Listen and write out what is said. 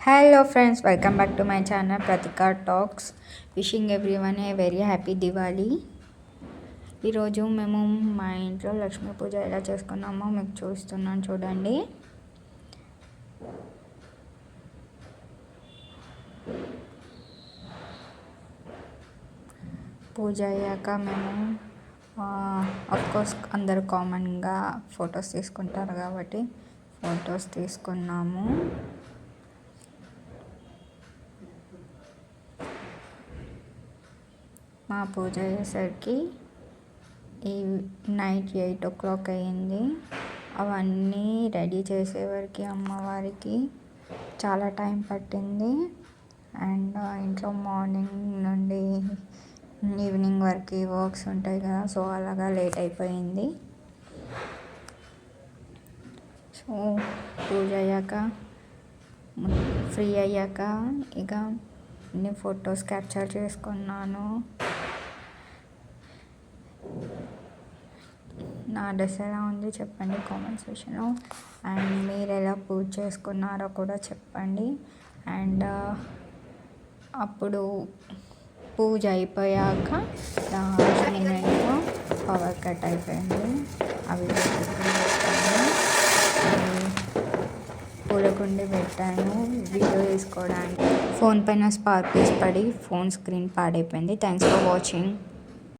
Hello friends, welcome back to my channel Prathika Talks. Wishing everyone a very happy Diwali. ఈరోజు మేము మా ఇంట్లో లక్ష్మీ పూజ ఎలా చేసుకున్నామో మీకు చూస్తున్నాను, చూడండి. పూజ అయ్యాక మేము అఫ్కోర్స్ అందరు కామన్గా ఫొటోస్ తీసుకుంటారు కాబట్టి ఫొటోస్ తీసుకున్నాము. మా పూజ అయ్యేసరికి ఈ నైట్ 8 o'clock అయ్యింది. అవన్నీ రెడీ చేసేవరకు అమ్మవారికి చాలా టైం పట్టింది. అండ్ ఇంట్లో మార్నింగ్ నుండి ఈవినింగ్ వరకు వర్క్స్ ఉంటాయి కదా, సో అలాగా లేట్ అయిపోయింది. సో పూజ అయ్యాక ఫ్రీ అయ్యాక ఇక అన్ని ఫొటోస్ క్యాప్చర్ చేసుకున్నాను. నా డ్రెస్ ఎలా ఉంది చెప్పండి కామెంట్ సెక్షన్లో. అండ్ మీరు ఎలా పూజ చేసుకున్నారో కూడా చెప్పండి. అండ్ అప్పుడు పూజ అయిపోయాక లాస్ట్ మూమెంట్లో పవర్ కట్ అయిపోయింది. అవి పూలకుండి పెట్టాను వీడియో తీసుకోవడానికి. ఫోన్ పైన స్పార్కిల్స్ పడి ఫోన్ స్క్రీన్ పాడైపోయింది. Thanks for watching.